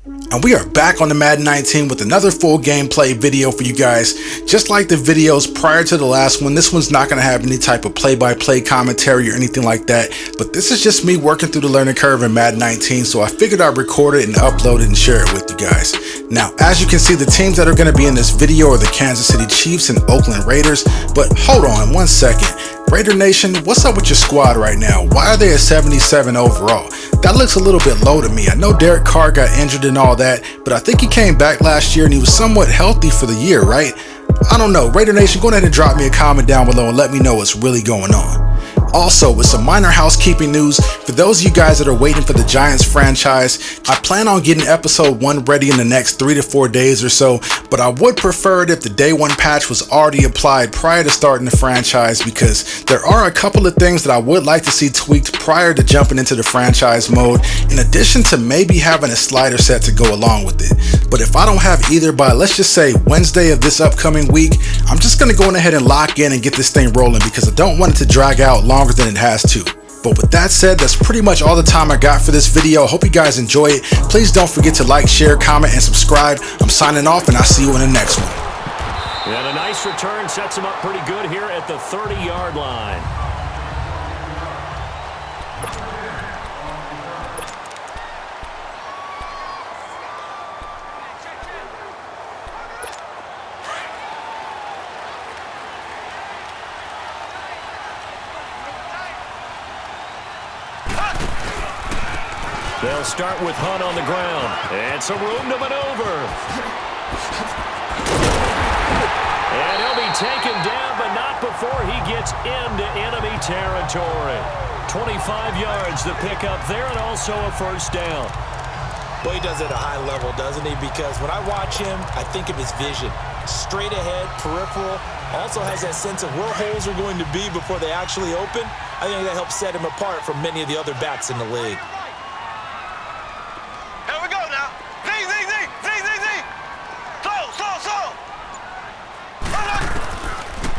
And we are back on the Madden 19 with another full gameplay video for you guys. Just like the videos prior to the last one, this one's not going to have any type of play-by-play commentary or anything like that. But this is just me working through the learning curve in Madden 19, so I figured I'd record it and upload it and share it with you guys. Now, as you can see, the teams that are going to be in this video are the Kansas City Chiefs and Oakland Raiders. But hold on one second. Raider Nation, what's up with your squad right now? Why are they at 77 overall? That looks a little bit low to me. I know Derek Carr got injured and all that, but I think he came back last year and he was somewhat healthy for the year, right? I don't know. Raider Nation, go ahead and drop me a comment down below and let me know what's really going on. Also, with some minor housekeeping news, for those of you guys that are waiting for the Giants franchise, I plan on getting episode 1 ready in the next 3 to 4 days or so, but I would prefer it if the day 1 patch was already applied prior to starting the franchise, because there are a couple of things that I would like to see tweaked prior to jumping into the franchise mode, in addition to maybe having a slider set to go along with it. But if I don't have either by, let's just say, Wednesday of this upcoming week, I'm just going to go ahead and lock in and get this thing rolling, because I don't want it to drag out longer than it has to. But with that said, that's pretty much all the time I got for this video. Hope you guys enjoy it. Please don't forget to like, share, comment, and subscribe. I'm signing off, and I'll see you in the next one. And a nice return sets him up pretty good here at the 30-yard line. They'll start with Hunt on the ground. And some room to maneuver. And he'll be taken down, but not before he gets into enemy territory. 25 yards to pick up there, and also a first down. Well, he does it at a high level, doesn't he? Because when I watch him, I think of his vision. Straight ahead, peripheral. Also has that sense of where holes are going to be before they actually open. I think that helps set him apart from many of the other backs in the league.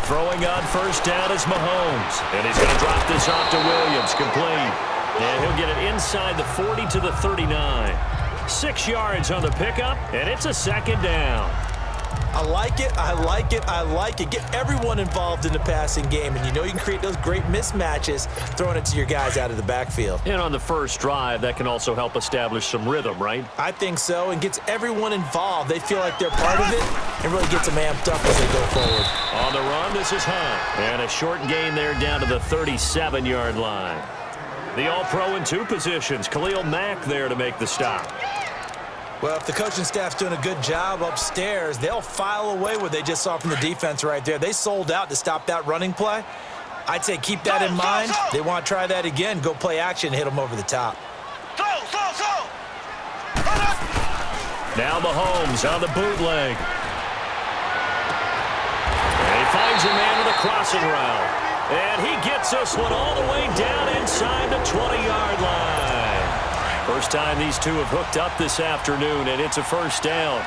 Throwing on first down is Mahomes. And he's going to drop this off to Williams. Complete. And he'll get it inside the 40 to the 39. 6 yards on the pickup, and it's a second down. I like it, I like it, I like it. Get everyone involved in the passing game, and you know you can create those great mismatches throwing it to your guys out of the backfield. And on the first drive, that can also help establish some rhythm, right? I think so, and gets everyone involved. They feel like they're part of it and really gets them amped up as they go forward. On the run, this is Hunt. And a short gain there down to the 37-yard line. The All-Pro in 2 positions. Khalil Mack there to make the stop. Well, if the coaching staff's doing a good job upstairs, they'll file away what they just saw from the defense right there. They sold out to stop that running play. I'd say keep that in mind. They want to try that again. Go play action, hit them over the top. Now Mahomes on the bootleg. And he finds a man with a crossing route. And he gets this one all the way down inside the 20-yard line. First time these two have hooked up this afternoon, and it's a first down.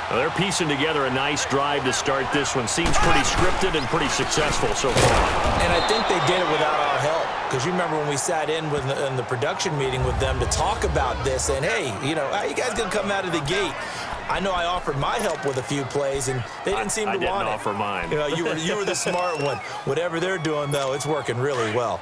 Well, they're piecing together a nice drive to start this one. Seems pretty scripted and pretty successful so far. And I think they did it without our help. Because you remember when we sat in the production meeting with them to talk about this, and hey, you know, how you guys going to come out of the gate? I know I offered my help with a few plays, and they didn't seem to want it. I didn't offer mine. You know, you were the smart one. Whatever they're doing, though, it's working really well.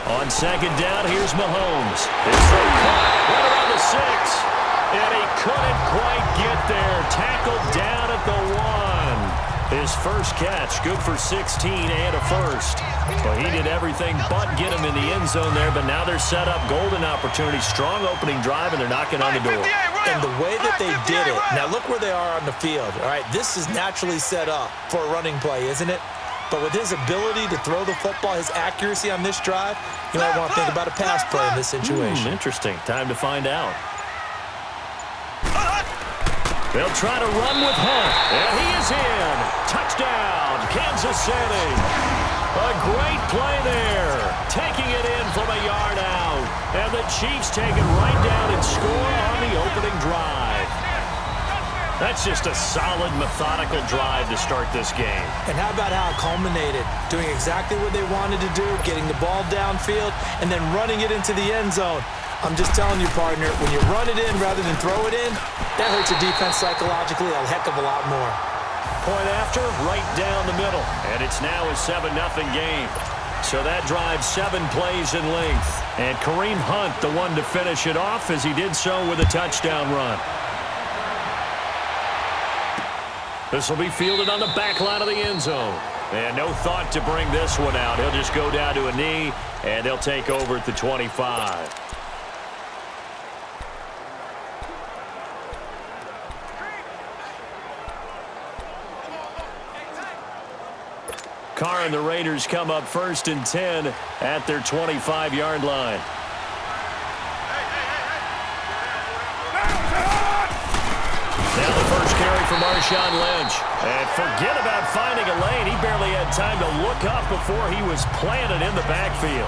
On second down, here's Mahomes. His throw caught right around the 6. And he couldn't quite get there. Tackled down at the 1. His first catch, good for 16 and a first. Well, he did everything but get him in the end zone there, but now they're set up. Golden opportunity, strong opening drive, and they're knocking on the door. And the way that they did it, now look where they are on the field. All right, this is naturally set up for a running play, isn't it? But with his ability to throw the football, his accuracy on this drive, you might want to think about a pass play in this situation. Interesting. Time to find out. They'll try to run with Hunt. And he is in. Touchdown, Kansas City. A great play there. Taking it in from a yard out. And the Chiefs take it right down and score on the opening drive. That's just a solid, methodical drive to start this game. And how about how it culminated? Doing exactly what they wanted to do, getting the ball downfield, and then running it into the end zone. I'm just telling you, partner, when you run it in rather than throw it in, that hurts a defense psychologically a heck of a lot more. Point after, right down the middle. And it's now a 7-0 game. So that drives 7 plays in length. And Kareem Hunt, the one to finish it off, as he did so with a touchdown run. This will be fielded on the back line of the end zone. And no thought to bring this one out. He'll just go down to a knee, and they'll take over at the 25. Carr and the Raiders come up 1st and 10 at their 25-yard line. Now the first carry for Marshawn Lynch. And forget about finding a lane. He barely had time to look up before he was planted in the backfield.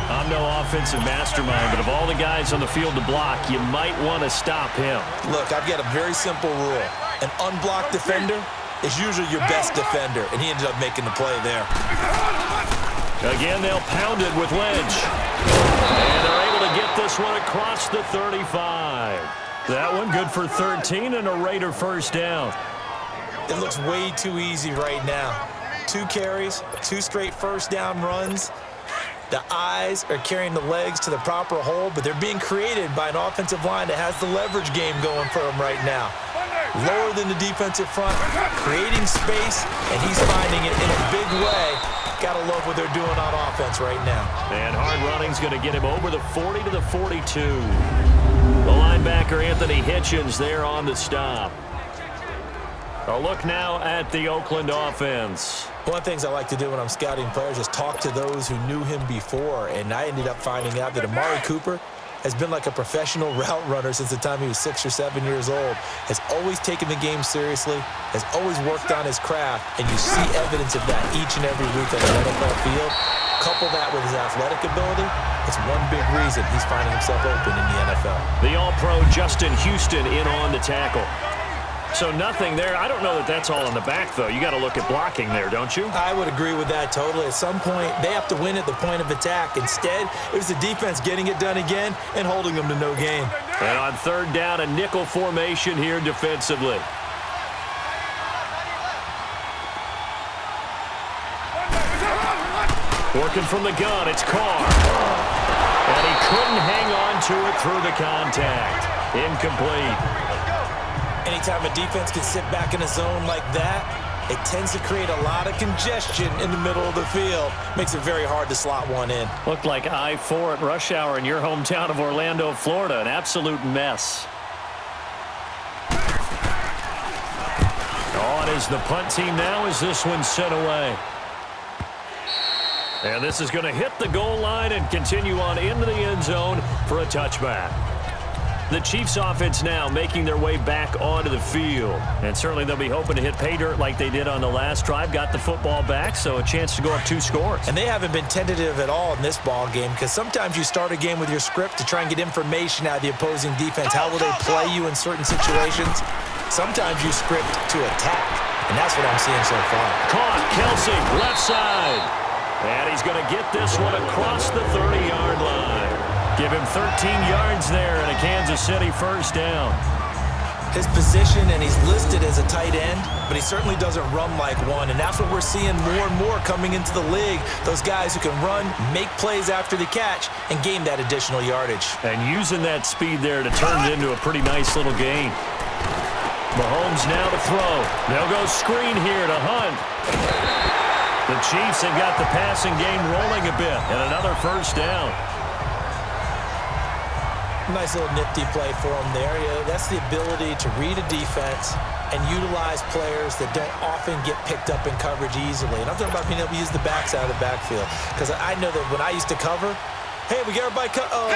I'm no offensive mastermind, but of all the guys on the field to block, you might want to stop him. Look, I've got a very simple rule. An unblocked defender is usually your best defender, and he ended up making the play there. Again, they'll pound it with Lynch. And they're able to get this one across the 35. That one good for 13 and a Raider first down. It looks way too easy right now. 2 carries, 2 straight first down runs. The eyes are carrying the legs to the proper hole, but they're being created by an offensive line that has the leverage game going for them right now. Lower than the defensive front, creating space, and he's finding it in a big way. Gotta love what they're doing on offense right now. And hard running's going to get him over the 40 to the 42. The linebacker Anthony Hitchens there on the stop. A look now at the Oakland offense. One of the things I like to do when I'm scouting players is talk to those who knew him before, and I ended up finding out that Amari Cooper has been like a professional route runner since the time he was 6 or 7 years old, has always taken the game seriously, has always worked on his craft, and you see evidence of that each and every week on the NFL field. Couple that with his athletic ability, it's one big reason he's finding himself open in the NFL. The All-Pro Justin Houston in on the tackle. So nothing there. I don't know that that's all in the back, though. You got to look at blocking there, don't you? I would agree with that totally. At some point, they have to win at the point of attack. Instead, it was the defense getting it done again and holding them to no gain. And on 3rd down, a nickel formation here defensively. Working from the gun, it's Carr. And he couldn't hang on to it through the contact. Incomplete. Anytime a defense can sit back in a zone like that, it tends to create a lot of congestion in the middle of the field. Makes it very hard to slot one in. Looked like I-4 at rush hour in your hometown of Orlando, Florida. An absolute mess. On is the punt team now as this one's sent away. And this is going to hit the goal line and continue on into the end zone for a touchback. The Chiefs offense now making their way back onto the field. And certainly they'll be hoping to hit pay dirt like they did on the last drive. Got the football back, so a chance to go up 2 scores. And they haven't been tentative at all in this ball game, because sometimes you start a game with your script to try and get information out of the opposing defense. How will they play you in certain situations? Sometimes you script to attack, and that's what I'm seeing so far. Caught, Kelsey, left side. And he's going to get this one across the 30-yard line. Give him 13 yards there and a Kansas City first down. His position, and he's listed as a tight end, but he certainly doesn't run like one, and that's what we're seeing more and more coming into the league. Those guys who can run, make plays after the catch, and gain that additional yardage. And using that speed there to turn it into a pretty nice little gain. Mahomes now to throw. They'll go screen here to Hunt. The Chiefs have got the passing game rolling a bit, and another first down. Nice little nifty play for him there. Yeah, that's the ability to read a defense and utilize players that don't often get picked up in coverage easily. And I'm talking about being able to use the backs out of the backfield, because I know that when I used to cover, Hey, we get everybody cut. Oh,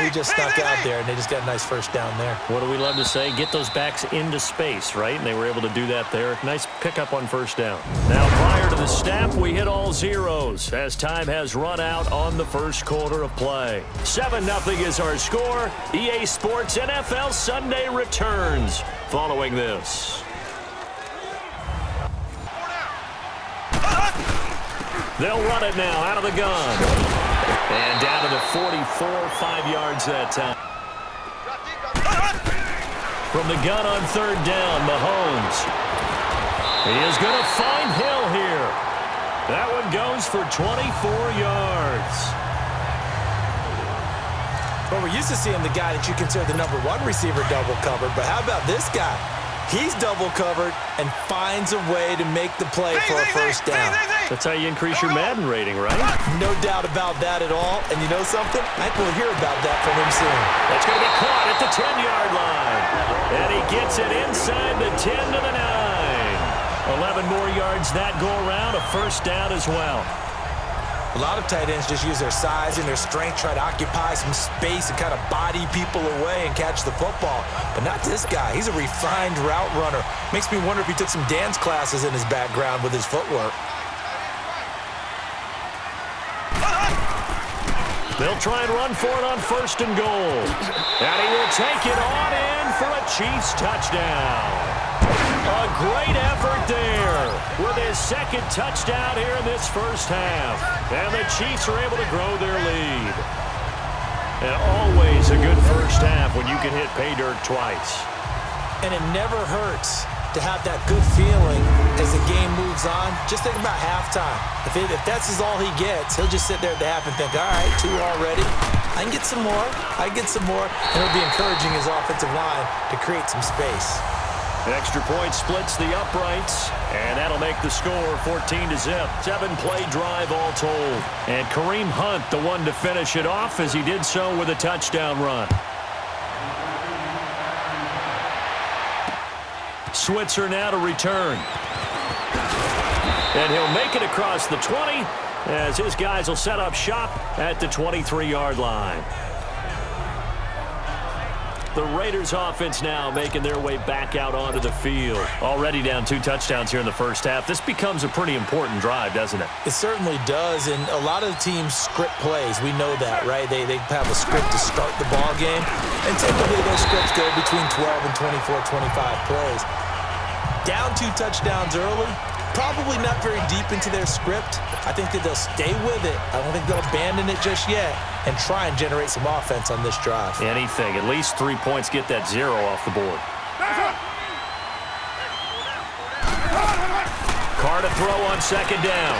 he just snuck out there, and they just got a nice first down there. What do we love to say? Get those backs into space, right? And they were able to do that there. Nice pickup on first down. Now, prior to the snap, we hit all zeros as time has run out on the first quarter of play. 7-0 is our score. EA Sports NFL Sunday returns following this. They'll run it now out of the gun. And down to the 44, 5 yards that time. From the gun on third down, Mahomes. He is going to find Hill here. That one goes for 24 yards. Well, we're used to seeing the guy that you consider the #1 receiver double covered, but how about this guy? He's double covered and finds a way to make the play for a first down. That's how you increase your Madden rating, right? No doubt about that at all. And you know something? I think we'll hear about that from him soon. That's going to be caught at the 10-yard line. And he gets it inside the 10 to the 9. 11 more yards that go around, a first down as well. A lot of tight ends just use their size and their strength, try to occupy some space and kind of body people away and catch the football. But not this guy. He's a refined route runner. Makes me wonder if he took some dance classes in his background with his footwork. They'll try and run for it on first and goal. And he will take it on in for a Chiefs touchdown. A great effort there with his second touchdown here in this first half. And the Chiefs are able to grow their lead. And always a good first half when you can hit pay dirt twice. And it never hurts to have that good feeling as the game moves on. Just think about halftime. If that's all he gets, he'll just sit there at the half and think, all right, 2 already. I can get some more. I can get some more. And he'll be encouraging his offensive line to create some space. Extra point splits the uprights, and that'll make the score 14-0. 7-play drive all told. And Kareem Hunt, the one to finish it off, as he did so with a touchdown run. Switzer now to return. And he'll make it across the 20, as his guys will set up shop at the 23-yard line. The Raiders offense now making their way back out onto the field. Already down 2 touchdowns here in the first half. This becomes a pretty important drive, doesn't it? It certainly does, and a lot of the teams script plays. We know that, right? They have a script to start the ball game, and typically those scripts go between 12 and 24, 25 plays. Down 2 touchdowns early, probably not very deep into their script. I think that they'll stay with it. I don't think they'll abandon it just yet and try and generate some offense on this drive. Anything. At least 3 points, get that 0 off the board. Carr to throw on second down.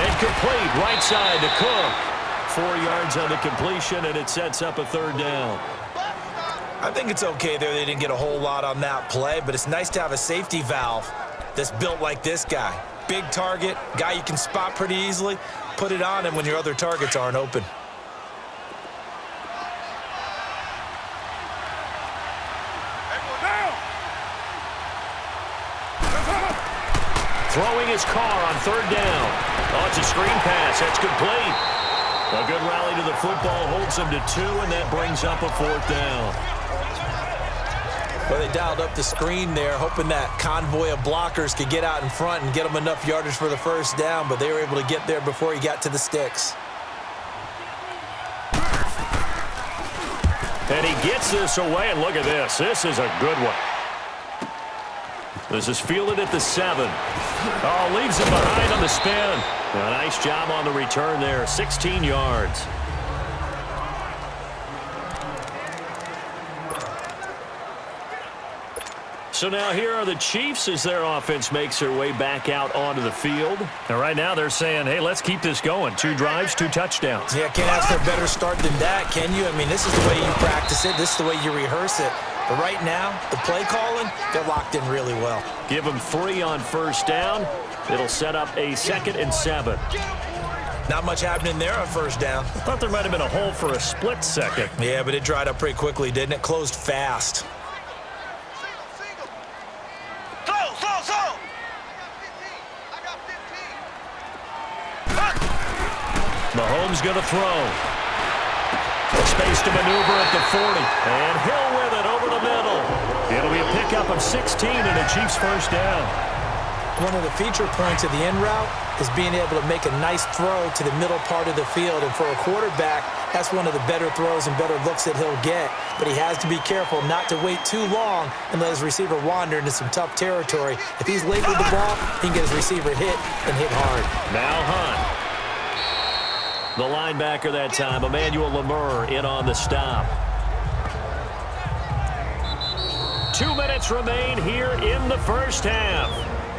And complete right side to Cook. 4 yards on the completion, and it sets up a third down. I think it's okay there. They didn't get a whole lot on that play, but it's nice to have a safety valve that's built like this guy. Big target, guy you can spot pretty easily. Put it on him when your other targets aren't open. Throwing his Carr on third down. Oh, it's a screen pass. That's complete. A good rally to the football holds him to 2, and that brings up a 4th down. Well, they dialed up the screen there, hoping that convoy of blockers could get out in front and get them enough yardage for the first down, but they were able to get there before he got to the sticks. And he gets this away, and look at this. This is a good one. This is fielded at the 7. Oh, leaves him behind on the spin. A nice job on the return there, 16 yards. So now here are the Chiefs as their offense makes their way back out onto the field. And right now they're saying, hey, let's keep this going. 2 drives, 2 touchdowns. Yeah, can't ask for a better start than that, can you? I mean, this is the way you practice it. This is the way you rehearse it. But right now, the play calling, they're locked in really well. Give them 3 on first down. It'll set up a 2nd and 7. Not much happening there on first down. I thought there might have been a hole for a split second. Yeah, but it dried up pretty quickly, didn't it? Closed fast. Mahomes going to throw. Space to maneuver at the 40. And Hill with it over the middle. It'll be a pickup of 16 and a Chiefs first down. One of the feature points of the in route is being able to make a nice throw to the middle part of the field. And for a quarterback, that's one of the better throws and better looks that he'll get. But he has to be careful not to wait too long and let his receiver wander into some tough territory. If he's late with the ball, he can get his receiver hit and hit hard. Now Hunt. The linebacker that time, Emmanuel Lemur, in on the stop. 2 minutes remain here in the first half.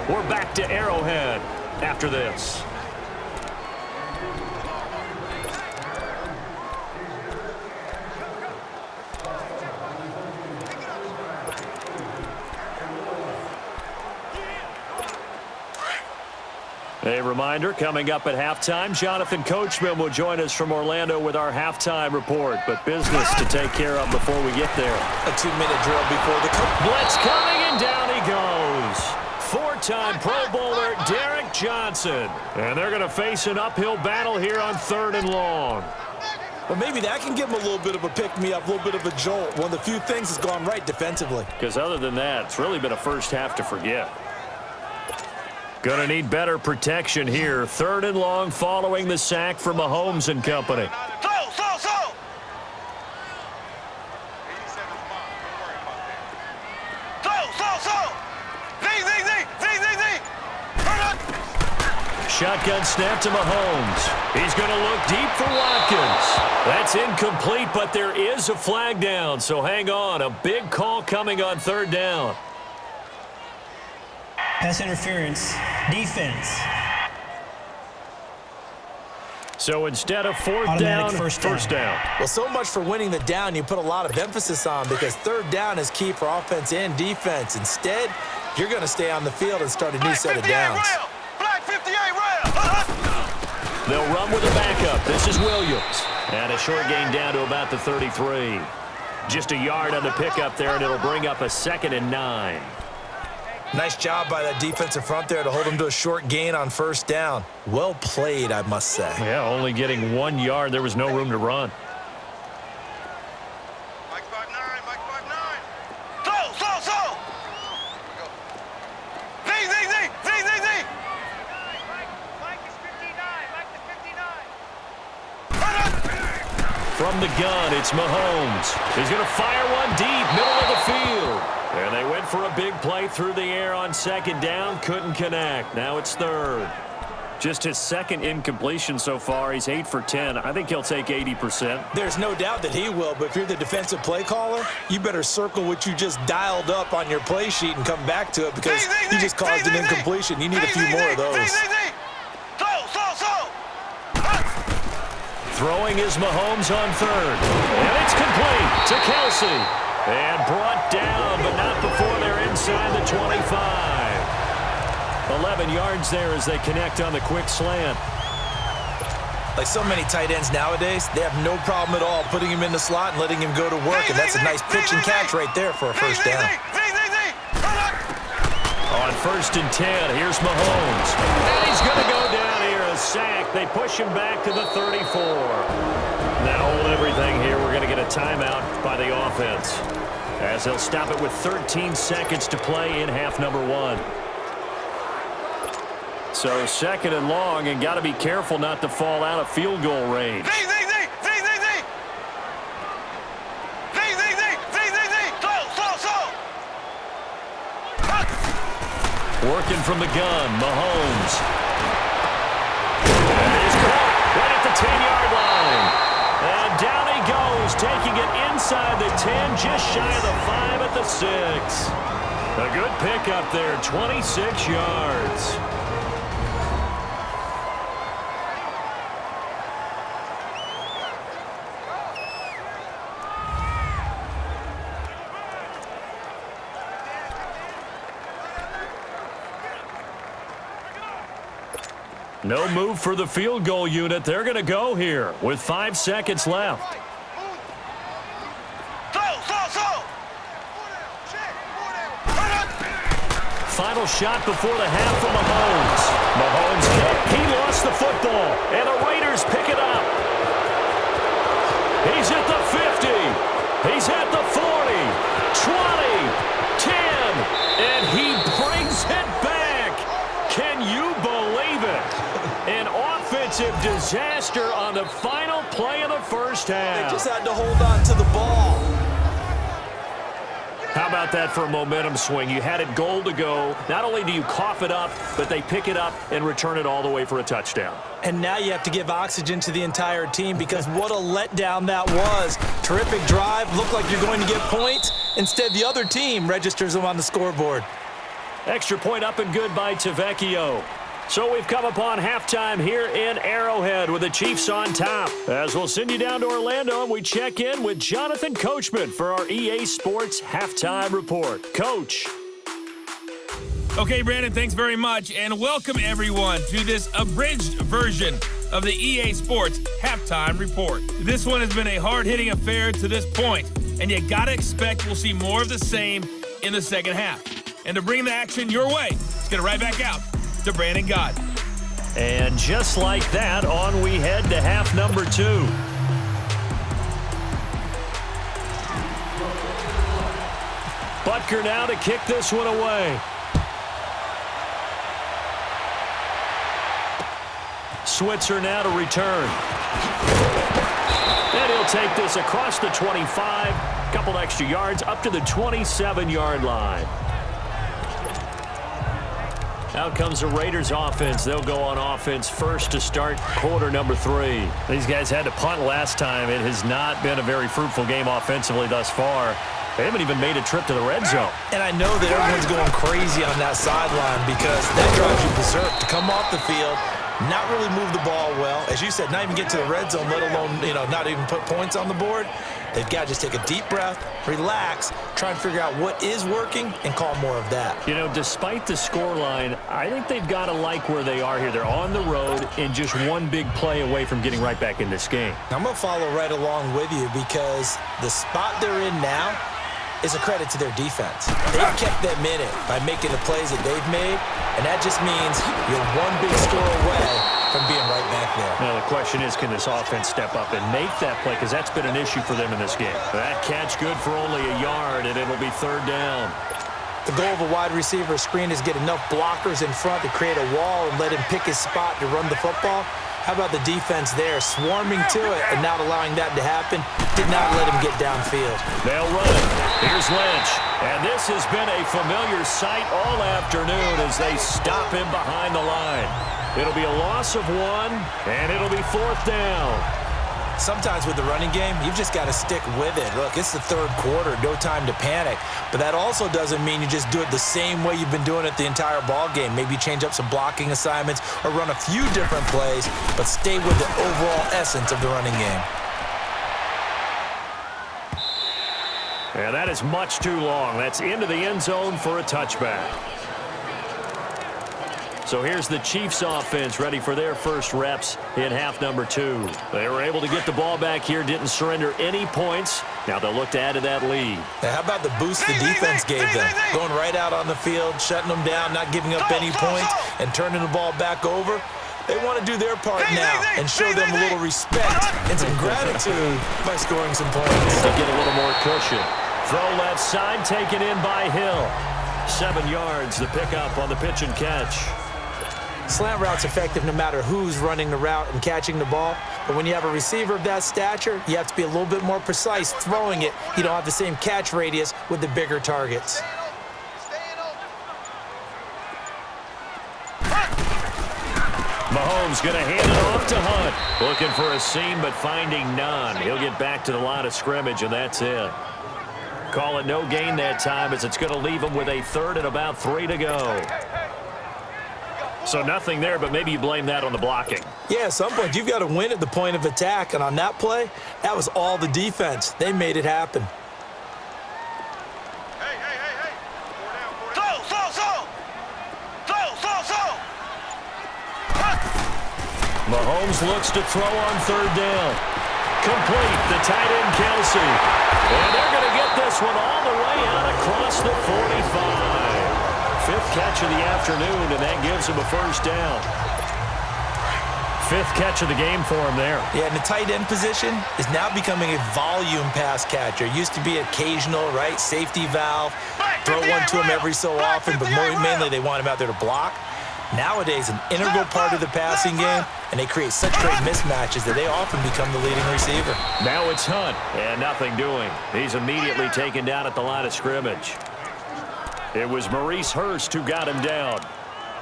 We're back to Arrowhead after this. A reminder, coming up at halftime, Jonathan Coachman will join us from Orlando with our halftime report. But business to take care of before we get there. A 2-minute drill before the blitz coming, and down he goes. 4-time Pro Bowler Derek Johnson. And they're going to face an uphill battle here on 3rd and long. Well, maybe that can give him a little bit of a pick-me-up, a little bit of a jolt. One of the few things that's gone right defensively. Because other than that, it's really been a first half to forget. Going to need better protection here. 3rd and long following the sack from Mahomes and company. Shotgun snap to Mahomes. He's going to look deep for Watkins. That's incomplete, but there is a flag down, so hang on. A big call coming on 3rd down. Pass interference, defense. So instead of 4th down, first down. Well, so much for winning the down you put a lot of emphasis on, because 3rd down is key for offense and defense. Instead, you're going to stay on the field and start a new set of downs. Black 58 rail. They'll run with a backup. This is Williams. And a short gain down to about the 33. Just a yard on the pickup there, and it'll bring up a 2nd and 9. Nice job by that defensive front there to hold him to a short gain on 1st down. Well played, I must say. Yeah, only getting 1 yard. There was no room to run. Mike 5-9, Mike 5-9. Slow. Z. Mike is 59, Mike is 59. From the gun, it's Mahomes. He's going to fire one deep, middle of the field. And they went for a big play through the air on 2nd down. Couldn't connect. Now it's 3rd. Just his 2nd incompletion so far. He's 8 for 10. I think he'll take 80%. There's no doubt that he will, but if you're the defensive play caller, you better circle what you just dialed up on your play sheet and come back to it, because you just caused an incompletion. You need a few more of those. Throwing is Mahomes on 3rd. And it's complete to Kelsey. And brought down, but not before they're inside the 25. 11 yards there as they connect on the quick slant. Like so many tight ends nowadays, they have no problem at all putting him in the slot and letting him go to work, and that's a nice pitch and catch right there for a 1st down. On 1st and 10, here's Mahomes. And he's going to go down here, a sack. They push him back to the 34. Now hold everything here. We're going to get a timeout by the offense, as they'll stop it with 13 seconds to play in half number 1. So 2nd and long, and got to be careful not to fall out of field goal range. Working from the gun, Mahomes. And he's caught right at the 10-yard line. And down he goes, taking it inside the 10, just shy of the 5 at the 6. A good pickup there, 26 yards. No move for the field goal unit. They're going to go here with 5 seconds left. Final shot before the half from Mahomes. Mahomes, he lost the football, and the Raiders pick it up. He's at the 50. He's at the 40, 20, 10, and he brings it back. Can you believe it? An offensive disaster on the final play of the first half. They just had to hold on to the ball. How about that for a momentum swing? You had it goal to go. Not only do you cough it up, but they pick it up and return it all the way for a touchdown. And now you have to give oxygen to the entire team because what a letdown that was. Terrific drive. Looked like you're going to get points. Instead, the other team registers them on the scoreboard. Extra point up and good by Tavecchio. So we've come upon halftime here in Arrowhead with the Chiefs on top. As we'll send you down to Orlando and we check in with Jonathan Coachman for our EA Sports Halftime Report. Coach. Okay, Brandon, thanks very much, and welcome everyone to this abridged version of the EA Sports Halftime Report. This one has been a hard-hitting affair to this point, and you gotta expect we'll see more of the same in the second half. And to bring the action your way, let's get it right back out to Brandon Gott. And just like that, on we head to half number 2. Butker now to kick this one away. Switzer now to return. And he'll take this across the 25, couple extra yards up to the 27-yard line. Out comes the Raiders offense. They'll go on offense first to start quarter number 3. These guys had to punt last time. It has not been a very fruitful game offensively thus far. They haven't even made a trip to the red zone. And I know that everyone's going crazy on that sideline because that drives you berserk to come off the field, not really move the ball well. As you said, not even get to the red zone, let alone, not even put points on the board. They've got to just take a deep breath, relax, try and figure out what is working, and call more of that. Despite the scoreline, I think they've got to like where they are here. They're on the road and just one big play away from getting right back in this game. I'm going to follow right along with you because the spot they're in now is a credit to their defense. They've kept them in it by making the plays that they've made, and that just means you're one big score away from being right back there. Now, the question is, can this offense step up and make that play? Because that's been an issue for them in this game. That catch good for only a yard, and it'll be third down. The goal of a wide receiver screen is get enough blockers in front to create a wall and let him pick his spot to run the football. How about the defense there, swarming to it and not allowing that to happen? Did not let him get downfield. They'll run it. Here's Lynch. And this has been a familiar sight all afternoon as they stop him behind the line. It'll be a loss of 1, and it'll be fourth down. Sometimes with the running game, you've just got to stick with it. Look, it's the third quarter, no time to panic. But that also doesn't mean you just do it the same way you've been doing it the entire ball game. Maybe change up some blocking assignments or run a few different plays, but stay with the overall essence of the running game. And that is much too long. That's into the end zone for a touchback. So here's the Chiefs offense ready for their first reps in half number 2. They were able to get the ball back here, didn't surrender any points. Now they'll look to add to that lead. Now, how about the boost the defense gave them? Going right out on the field, shutting them down, not giving up any points, and turning the ball back over. They want to do their part now and show them a little respect and some gratitude by scoring some points. To get a little more cushion. Throw left side, taken in by Hill. 7 yards, the pickup on the pitch and catch. Slant route's effective no matter who's running the route and catching the ball. But when you have a receiver of that stature, you have to be a little bit more precise throwing it. You don't have the same catch radius with the bigger targets. Mahomes going to hand it off to Hunt. Looking for a seam, but finding none. He'll get back to the line of scrimmage, and that's it. Call it no gain that time as it's going to leave him with a third and about 3 to go. So nothing there, but maybe you blame that on the blocking. Yeah, at some point, you've got to win at the point of attack. And on that play, that was all the defense. They made it happen. Hey. Slow. Mahomes looks to throw on third down. Complete, the tight end Kelsey. And they're going to get this one all the way out across the 45. 5th catch of the afternoon, and that gives him a first down. Fifth catch of the game for him there. Yeah, and the tight end position is now becoming a volume pass catcher. Used to be occasional, right? Safety valve. Throw one to him every so often, but mainly they want him out there to block. Nowadays, an integral part of the passing game, and they create such great mismatches that they often become the leading receiver. Now it's Hunt, and nothing doing. He's immediately taken down at the line of scrimmage. It was Maurice Hurst who got him down.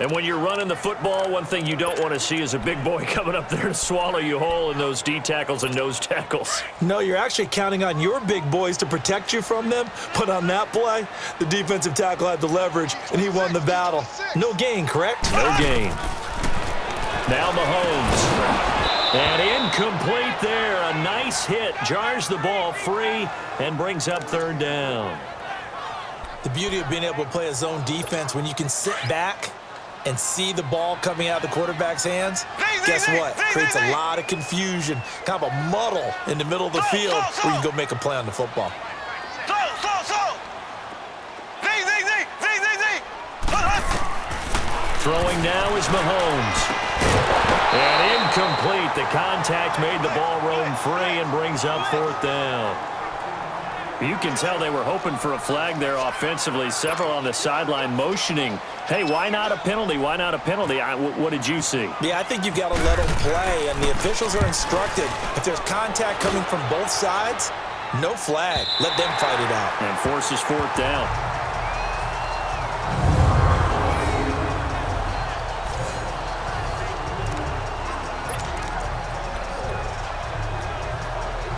And when you're running the football, one thing you don't want to see is a big boy coming up there to swallow you whole in those D tackles and nose tackles. No, you're actually counting on your big boys to protect you from them. But on that play, the defensive tackle had the leverage, and he won the battle. No gain, correct? No gain. Now Mahomes. And incomplete there. A nice hit. Jars the ball free and brings up third down. The beauty of being able to play a zone defense when you can sit back and see the ball coming out of the quarterback's hands, guess what? Creates a lot of confusion, kind of a muddle in the middle of the field where you can go make a play on the football. Throwing now is Mahomes. And incomplete. The contact made the ball roam free and brings up fourth down. You can tell they were hoping for a flag there offensively. Several on the sideline motioning. Hey, why not a penalty? Why not a penalty? What did you see? Yeah, I think you've got to let them play, and the officials are instructed. If there's contact coming from both sides, no flag. Let them fight it out. And forces fourth down.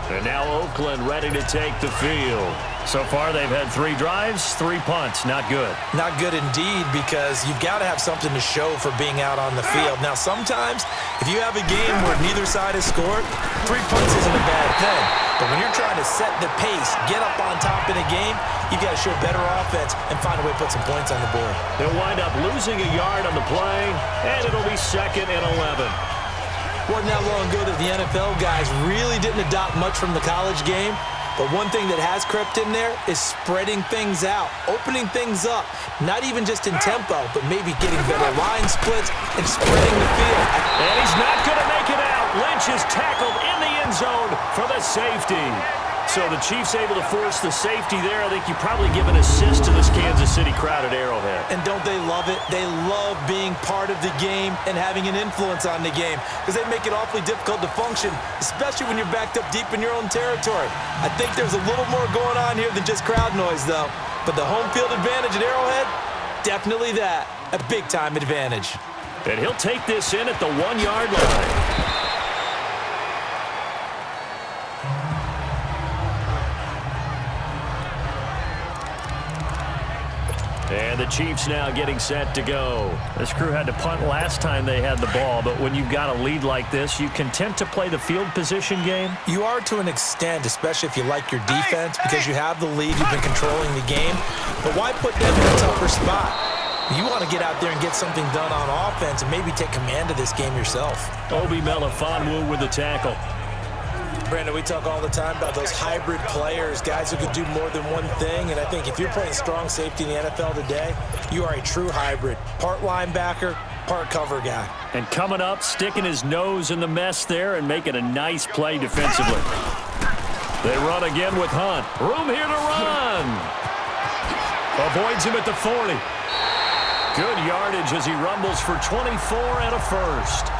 And now Oakland ready to take the field. So far, they've had 3 drives, 3 punts. Not good. Not good indeed, because you've got to have something to show for being out on the field. Now, sometimes, if you have a game where neither side has scored, 3 punts isn't a bad thing. But when you're trying to set the pace, get up on top in a game, you've got to show better offense and find a way to put some points on the board. They'll wind up losing a yard on the play, and it'll be 2nd and 11. Wasn't that long ago that the NFL guys really didn't adopt much from the college game. But one thing that has crept in there is spreading things out, opening things up, not even just in tempo, but maybe getting better line splits and spreading the field. And he's not going to make it out. Lynch is tackled in the end zone for the safety. So the Chiefs able to force the safety there. I think you probably give an assist to this Kansas City crowd at Arrowhead. And don't they love it? They love being part of the game and having an influence on the game, because they make it awfully difficult to function, especially when you're backed up deep in your own territory. I think there's a little more going on here than just crowd noise, though. But the home field advantage at Arrowhead, definitely that. A big-time advantage. And he'll take this in at the 1-yard line. And the Chiefs now getting set to go. This crew had to punt last time they had the ball, but when you've got a lead like this, you content to play the field position game? You are to an extent, especially if you like your defense, because you have the lead, you've been controlling the game. But why put them in a tougher spot? You want to get out there and get something done on offense and maybe take command of this game yourself. Obi Melifonwu with the tackle. Brandon, we talk all the time about those hybrid players, guys who can do more than one thing, and I think if you're playing strong safety in the NFL today, you are a true hybrid. Part linebacker, part cover guy. And coming up, sticking his nose in the mess there and making a nice play defensively. They run again with Hunt. Room here to run. Avoids him at the 40. Good yardage as he rumbles for 24 and a first.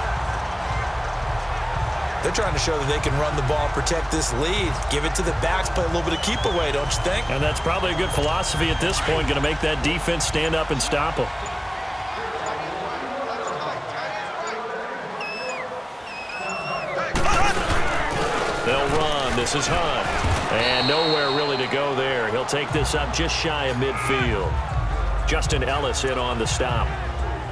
They're trying to show that they can run the ball, protect this lead, give it to the backs, play a little bit of keep away, don't you think? And that's probably a good philosophy at this point, going to make that defense stand up and stop them. They'll run. This is Hunt. And nowhere really to go there. He'll take this up just shy of midfield. Justin Ellis in on the stop.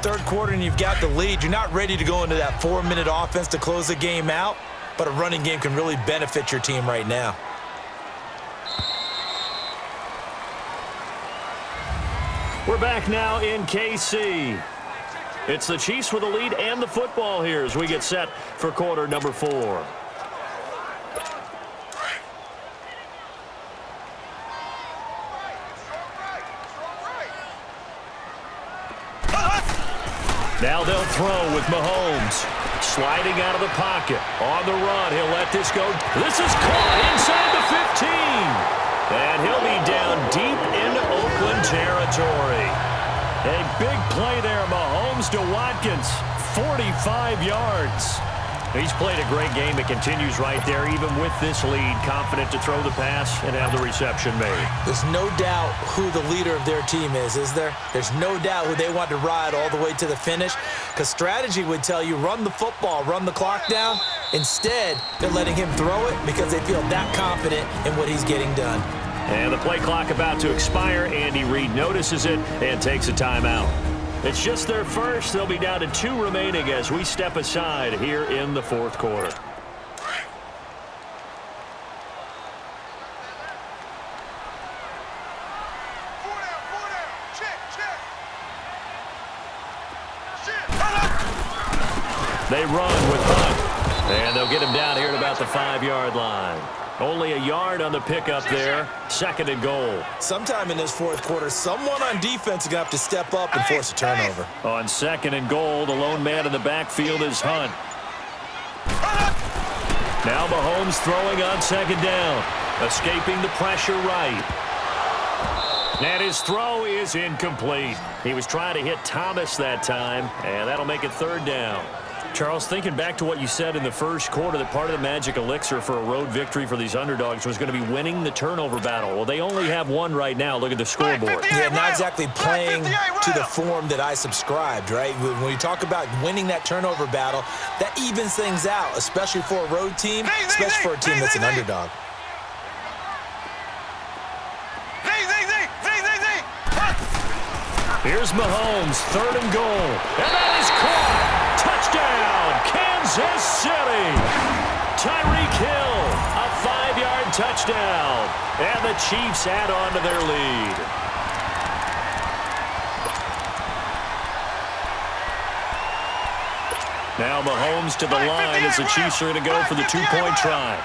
Third quarter and you've got the lead. You're not ready to go into that 4-minute offense to close the game out, but a running game can really benefit your team right now. We're back now in KC. It's the Chiefs with the lead and the football here as we get set for quarter number 4. Now they'll throw with Mahomes. Sliding out of the pocket. On the run, he'll let this go. This is caught inside the 15. And he'll be down deep into Oakland territory. A big play there, Mahomes to Watkins. 45 yards. He's played a great game. It continues right there, even with this lead. Confident to throw the pass and have the reception made. There's no doubt who the leader of their team is there? There's no doubt who they want to ride all the way to the finish. Because strategy would tell you, run the football, run the clock down. Instead, they're letting him throw it because they feel that confident in what he's getting done. And the play clock about to expire. Andy Reid notices it and takes a timeout. It's just their first. They'll be down to 2 remaining as we step aside here in the fourth quarter. They run with Hunt. And they'll get him down here at about the 5-yard line. Only a yard on the pickup there. 2nd and goal. Sometime in this fourth quarter, someone on defense is going to have to step up and force a turnover. On 2nd and goal, the lone man in the backfield is Hunt. Now Mahomes throwing on 2nd down. Escaping the pressure right. And his throw is incomplete. He was trying to hit Thomas that time, and that'll make it 3rd down. Charles, thinking back to what you said in the first quarter, that part of the magic elixir for a road victory for these underdogs was going to be winning the turnover battle. Well, they only have one right now. Look at the scoreboard. Yeah, not exactly playing to the form that I subscribed, right? When you talk about winning that turnover battle, that evens things out, especially for a road team, especially for a team that's an underdog. Here's Mahomes, 3rd and goal. And that is caught. Touchdown, Kansas City. Tyreek Hill, a 5-yard touchdown. And the Chiefs add on to their lead. Now Mahomes to the line as the Chiefs are going to go for the 2-point try.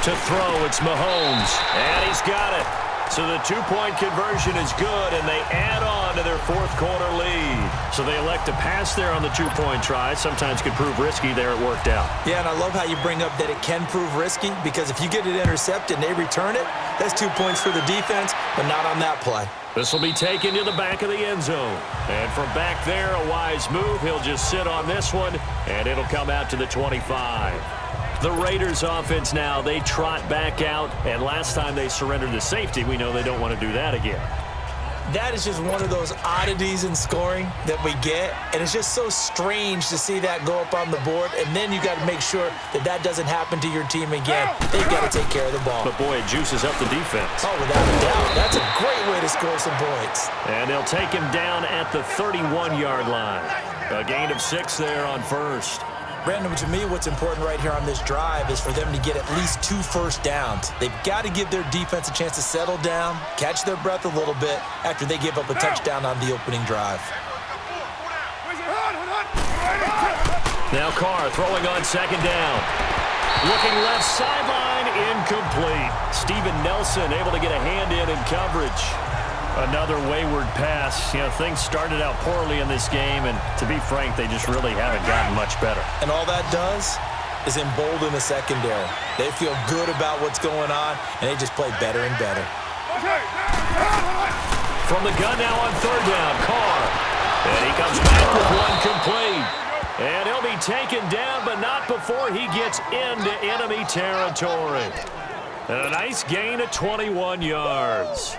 To throw, it's Mahomes, and he's got it. So the 2-point conversion is good, and they add on to their fourth quarter lead. So they elect to pass there on the 2-point try. Sometimes could prove risky. There it worked out. Yeah, and I love how you bring up that it can prove risky, because if you get it intercepted and they return it, that's 2 points for the defense, but not on that play. This will be taken to the back of the end zone. And from back there, a wise move. He'll just sit on this one, and it'll come out to the 25. The Raiders offense now, they trot back out, and last time they surrendered the safety, we know they don't want to do that again. That is just one of those oddities in scoring that we get, and it's just so strange to see that go up on the board, and then you got to make sure that that doesn't happen to your team again. They've got to take care of the ball. But boy, it juices up the defense. Oh, without a doubt. That's a great way to score some points. And they'll take him down at the 31-yard line. A gain of 6 there on 1st. Brandon, to me, what's important right here on this drive is for them to get at least 2 first downs. They've got to give their defense a chance to settle down, catch their breath a little bit after they give up a touchdown on the opening drive. Now Carr throwing on 2nd down. Looking left sideline, incomplete. Steven Nelson able to get a hand in coverage. Another wayward pass. You know, things started out poorly in this game, and to be frank, they just really haven't gotten much better. And all that does is embolden the secondary. They feel good about what's going on, and they just play better and better. From the gun now on 3rd down, Carr. And he comes back with one complete. And he'll be taken down, but not before he gets into enemy territory. And a nice gain of 21 yards.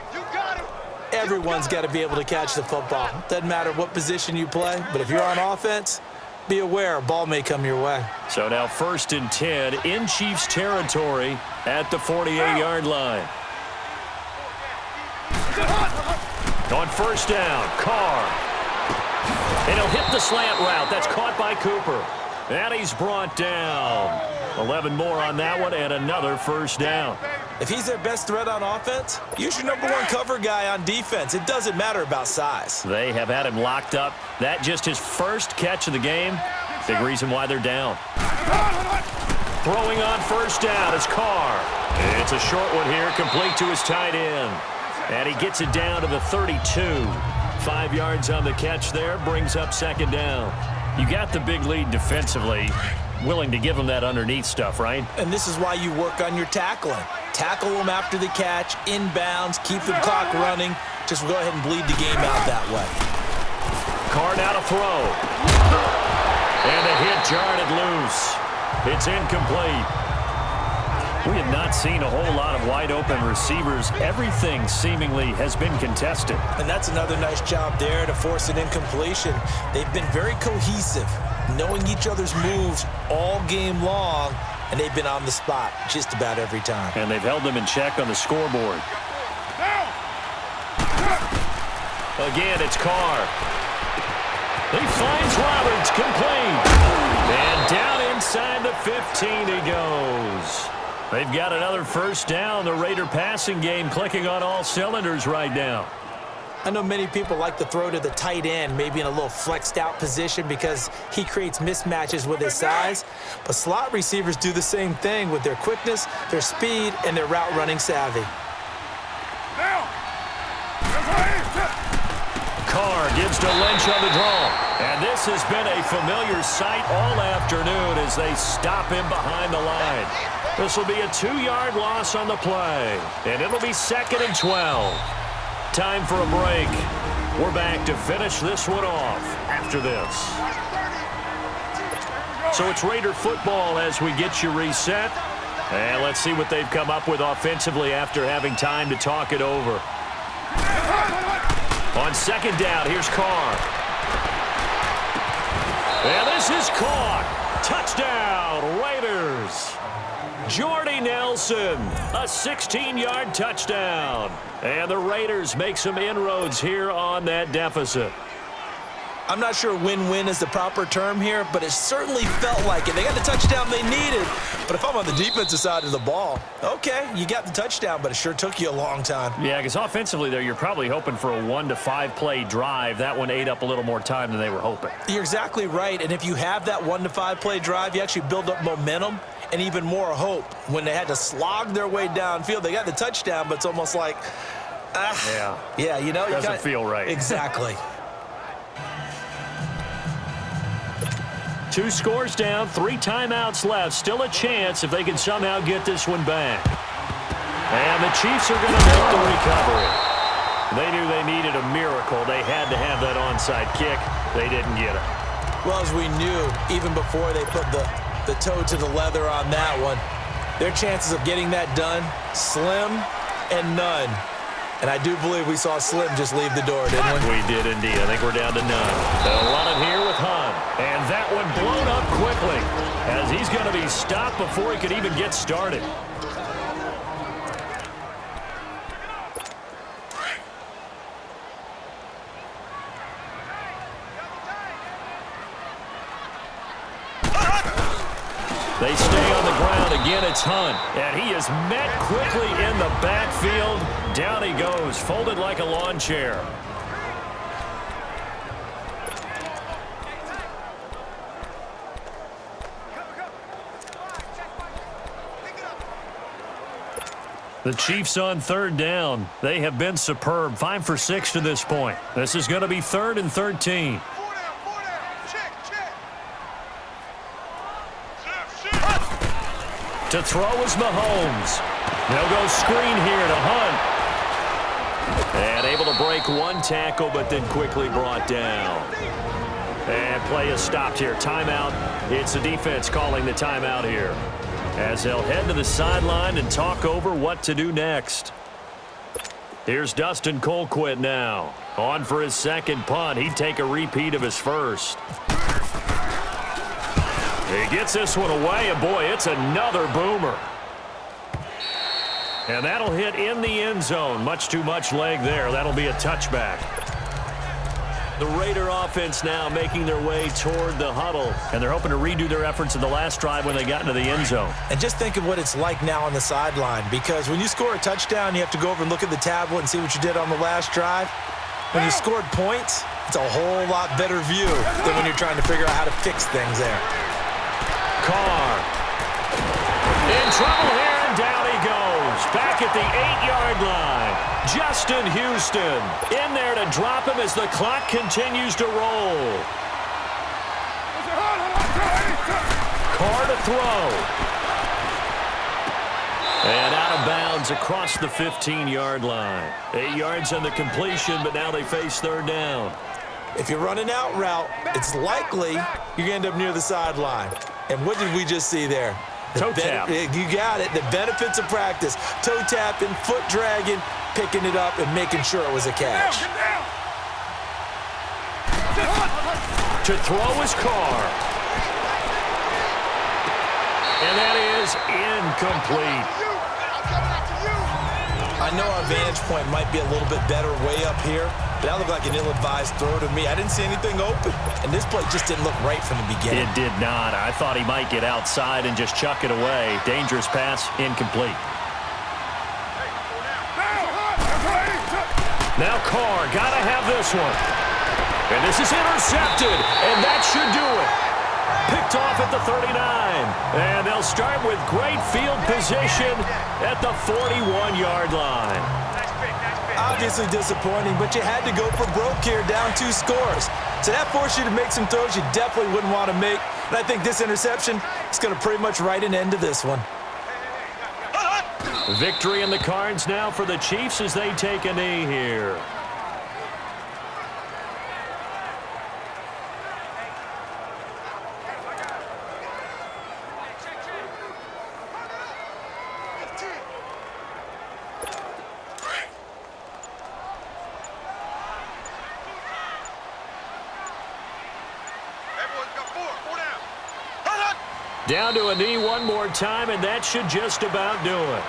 Everyone's got to be able to catch the football. Doesn't matter what position you play, but if you're on offense, be aware a ball may come your way. So now 1st and 10 in Chiefs territory at the 48-yard line. On 1st down, Carr. And he'll hit the slant route. That's caught by Cooper. And he's brought down. 11 more on that one, and another 1st down. If he's their best threat on offense, use your #1 cover guy on defense. It doesn't matter about size. They have had him locked up. That just his first catch of the game. Big reason why they're down. Throwing on first down is Carr. It's a short one here, complete to his tight end. And he gets it down to the 32. 5 yards on the catch there, brings up second down. You got the big lead defensively. Willing to give them that underneath stuff, right? And this is why you work on your tackling. Tackle them after the catch, inbounds, keep the clock running. Just go ahead and bleed the game out that way. Carr now to throw. And the hit jarred it loose. It's incomplete. We have not seen a whole lot of wide-open receivers. Everything seemingly has been contested. And that's another nice job there to force an incompletion. They've been very cohesive, knowing each other's moves all game long, and they've been on the spot just about every time. And they've held them in check on the scoreboard. Again, it's Carr. He finds Roberts, complete. And down inside the 15 he goes. They've got another first down. The Raider passing game clicking on all cylinders right now. I know many people like to throw to the tight end, maybe in a little flexed out position because he creates mismatches with his size. But slot receivers do the same thing with their quickness, their speed, and their route running savvy. Carr gives to Lynch on the draw. And this has been a familiar sight all afternoon as they stop him behind the line. This will be a 2-yard loss on the play. And it'll be 2nd and 12. Time for a break. We're back to finish this one off after this. So it's Raider football as we get you reset. And let's see what they've come up with offensively after having time to talk it over. On second down, here's Carr. And this is caught. Touchdown, Raiders. Jordy Nelson, a 16-yard touchdown. And the Raiders make some inroads here on that deficit. I'm not sure win-win is the proper term here, but it certainly felt like it. They got the touchdown they needed. But if I'm on the defensive side of the ball, okay, you got the touchdown, but it sure took you a long time. Yeah, because offensively there, you're probably hoping for a 1 to 5 play drive. That one ate up a little more time than they were hoping. You're exactly right. And if you have that 1 to 5 play drive, you actually build up momentum and even more hope. When they had to slog their way downfield, they got the touchdown, but it's almost like, yeah, you know, doesn't feel right. Exactly. 2 scores down, 3 timeouts left. Still a chance if they can somehow get this one back. And the Chiefs are going to make the recovery. They knew they needed a miracle. They had to have that onside kick. They didn't get it. Well, as we knew, even before they put the toe to the leather on that one, their chances of getting that done, slim and none. And I do believe we saw Slim just leave the door, didn't we? We did indeed. I think we're down to none. They'll run it here with Hunt. And that one blown up quickly as he's going to be stopped before he could even get started. They stay on the ground. Again, it's Hunt. And he is met quickly in the backfield. Down he goes, folded like a lawn chair. The Chiefs on 3rd down. They have been superb. 5 for 6 to this point. This is going to be 3rd and 13. To throw is Mahomes. They'll go screen here to Hunt. And able to break 1 tackle, but then quickly brought down. And play is stopped here. Timeout. It's the defense calling the timeout here, as they'll head to the sideline and talk over what to do next. Here's Dustin Colquitt now. On for his 2nd punt. He'd take a repeat of his 1st. He gets this one away, and boy, it's another boomer. And that'll hit in the end zone. Much too much leg there. That'll be a touchback. The Raider offense now making their way toward the huddle, and they're hoping to redo their efforts in the last drive when they got into the end zone. And just think of what it's like now on the sideline, because when you score a touchdown, you have to go over and look at the tablet and see what you did on the last drive. When you scored points, it's a whole lot better view than when you're trying to figure out how to fix things there. Carr. In trouble here, and down he goes. Back at the 8-yard line. Justin Houston in there to drop him as the clock continues to roll. Carr to throw. And out of bounds across the 15-yard line. 8 yards on the completion, but now they face third down. If you're running out route, it's likely you're going to end up near the sideline. And what did we just see there? Toe tap. You got it. The benefits of practice. Toe tapping, foot dragging, picking it up, and making sure it was a catch. To throw is Carr. And that is incomplete. I know our vantage point might be a little bit better way up here, but that looked like an ill-advised throw to me. I didn't see anything open, and this play just didn't look right from the beginning. It did not. I thought he might get outside and just chuck it away. Dangerous pass, incomplete. Now Carr, gotta have this one. And this is intercepted, and that should do it. Picked off at the 39. And they'll start with great field position at the 41-yard line. Obviously disappointing, but you had to go for broke here, down 2 scores. So that forced you to make some throws you definitely wouldn't want to make. And I think this interception is going to pretty much write an end to this one. Victory in the cards now for the Chiefs as they take a knee here. Down to a knee one more time, and that should just about do it.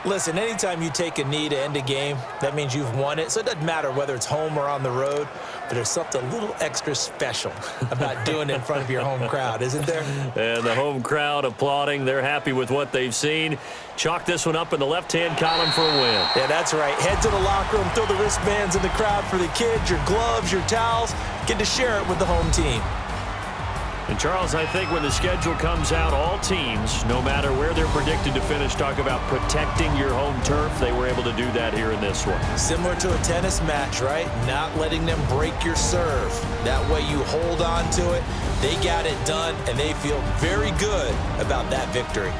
Listen, anytime you take a knee to end a game, that means you've won it. So it doesn't matter whether it's home or on the road, but there's something a little extra special about doing it in front of your home crowd, isn't there? And the home crowd applauding. They're happy with what they've seen. Chalk this one up in the left-hand column for a win. Yeah, that's right. Head to the locker room, throw the wristbands in the crowd for the kids, your gloves, your towels. Get to share it with the home team. And, Charles, I think when the schedule comes out, all teams, no matter where they're predicted to finish, talk about protecting your home turf. They were able to do that here in this one. Similar to a tennis match, right? Not letting them break your serve. That way you hold on to it. They got it done, and they feel very good about that victory.